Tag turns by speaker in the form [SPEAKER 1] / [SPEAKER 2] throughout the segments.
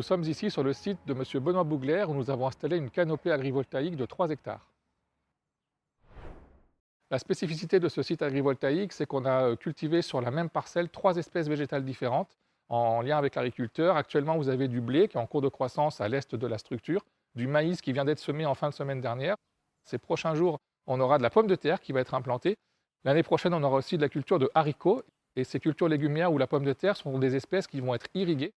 [SPEAKER 1] Nous sommes ici sur le site de M. Benoît Bougler où nous avons installé une canopée agrivoltaïque de 3 hectares. La spécificité de ce site agrivoltaïque, c'est qu'on a cultivé sur la même parcelle 3 espèces végétales différentes en lien avec l'agriculteur. Actuellement, vous avez du blé qui est en cours de croissance à l'est de la structure, du maïs qui vient d'être semé en fin de semaine dernière. Ces prochains jours, on aura de la pomme de terre qui va être implantée. L'année prochaine, on aura aussi de la culture de haricots. Et ces cultures légumières ou la pomme de terre sont des espèces qui vont être irriguées.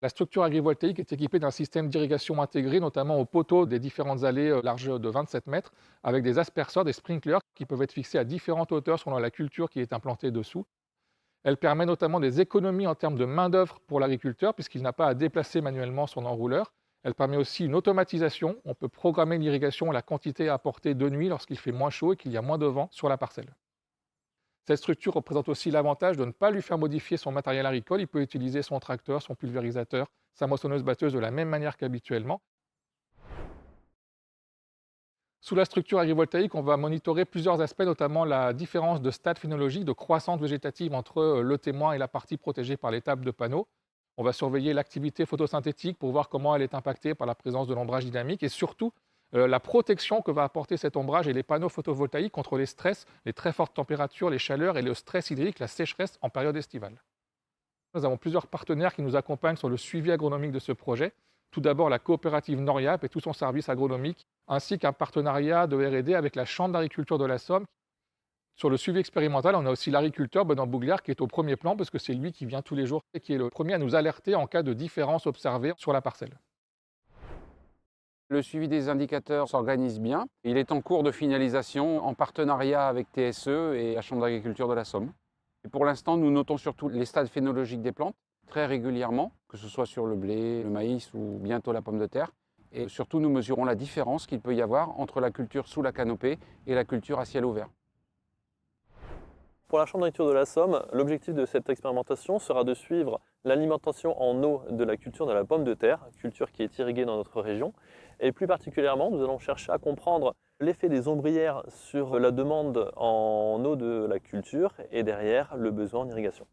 [SPEAKER 1] La structure agrivoltaïque est équipée d'un système d'irrigation intégré, notamment aux poteaux des différentes allées larges de 27 mètres, avec des asperceurs, des sprinklers qui peuvent être fixés à différentes hauteurs selon la culture qui est implantée dessous. Elle permet notamment des économies en termes de main-d'œuvre pour l'agriculteur, puisqu'il n'a pas à déplacer manuellement son enrouleur. Elle permet aussi une automatisation. On peut programmer l'irrigation et la quantité à apporter de nuit lorsqu'il fait moins chaud et qu'il y a moins de vent sur la parcelle. Cette structure représente aussi l'avantage de ne pas lui faire modifier son matériel agricole. Il peut utiliser son tracteur, son pulvérisateur, sa moissonneuse-batteuse de la même manière qu'habituellement. Sous la structure agrivoltaïque, on va monitorer plusieurs aspects, notamment la différence de stade phénologique, de croissance végétative entre le témoin et la partie protégée par les tables de panneaux. On va surveiller l'activité photosynthétique pour voir comment elle est impactée par la présence de l'ombrage dynamique et surtout la protection que va apporter cet ombrage et les panneaux photovoltaïques contre les stress, les très fortes températures, les chaleurs et le stress hydrique, la sécheresse en période estivale. Nous avons plusieurs partenaires qui nous accompagnent sur le suivi agronomique de ce projet. Tout d'abord, la coopérative Noriap et tout son service agronomique, ainsi qu'un partenariat de R&D avec la Chambre d'agriculture de la Somme. Sur le suivi expérimental, on a aussi l'agriculteur Benoît Bougler qui est au premier plan parce que c'est lui qui vient tous les jours et qui est le premier à nous alerter en cas de différence observée sur la parcelle.
[SPEAKER 2] Le suivi des indicateurs s'organise bien. Il est en cours de finalisation en partenariat avec TSE et la Chambre d'agriculture de la Somme. Et pour l'instant, nous notons surtout les stades phénologiques des plantes très régulièrement, que ce soit sur le blé, le maïs ou bientôt la pomme de terre. Et surtout, nous mesurons la différence qu'il peut y avoir entre la culture sous la canopée et la culture à ciel ouvert.
[SPEAKER 3] Pour la Chambre d'agriculture de la Somme, l'objectif de cette expérimentation sera de suivre l'alimentation en eau de la culture de la pomme de terre, culture qui est irriguée dans notre région. Et plus particulièrement, nous allons chercher à comprendre l'effet des ombrières sur la demande en eau de la culture et derrière le besoin en irrigation.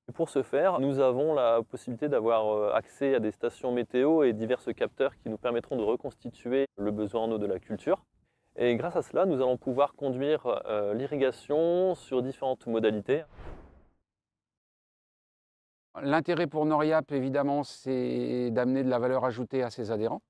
[SPEAKER 3] Et pour ce faire, nous avons la possibilité d'avoir accès à des stations météo et divers capteurs qui nous permettront de reconstituer le besoin en eau de la culture. Et grâce à cela, nous allons pouvoir conduire l'irrigation sur différentes modalités.
[SPEAKER 2] L'intérêt pour Noriap, évidemment, c'est d'amener de la valeur ajoutée à ses adhérents.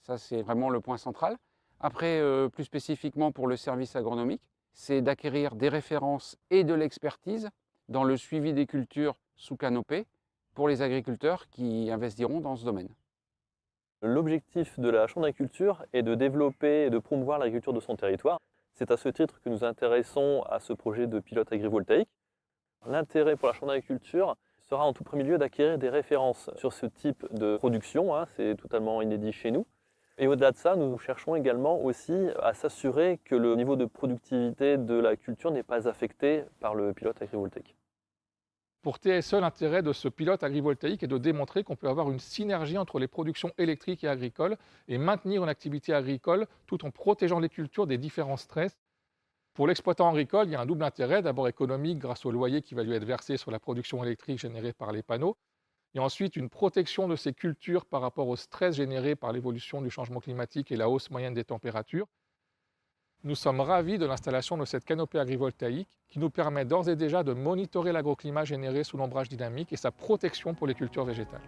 [SPEAKER 2] Ça, c'est vraiment le point central. Après, plus spécifiquement pour le service agronomique, c'est d'acquérir des références et de l'expertise dans le suivi des cultures sous canopée pour les agriculteurs qui investiront dans ce domaine.
[SPEAKER 3] L'objectif de la Chambre d'agriculture est de développer et de promouvoir l'agriculture de son territoire. C'est à ce titre que nous intéressons à ce projet de pilote agrivoltaïque. L'intérêt pour la Chambre d'agriculture sera en tout premier lieu d'acquérir des références sur ce type de production, c'est totalement inédit chez nous. Et au-delà de ça, nous cherchons également aussi à s'assurer que le niveau de productivité de la culture n'est pas affecté par le pilote agrivoltaïque.
[SPEAKER 1] Pour TSE, l'intérêt de ce pilote agrivoltaïque est de démontrer qu'on peut avoir une synergie entre les productions électriques et agricoles et maintenir une activité agricole tout en protégeant les cultures des différents stress. Pour l'exploitant agricole, il y a un double intérêt, d'abord économique grâce au loyer qui va lui être versé sur la production électrique générée par les panneaux, et ensuite une protection de ces cultures par rapport au stress généré par l'évolution du changement climatique et la hausse moyenne des températures. Nous sommes ravis de l'installation de cette canopée agrivoltaïque qui nous permet d'ores et déjà de monitorer l'agroclimat généré sous l'ombrage dynamique et sa protection pour les cultures végétales.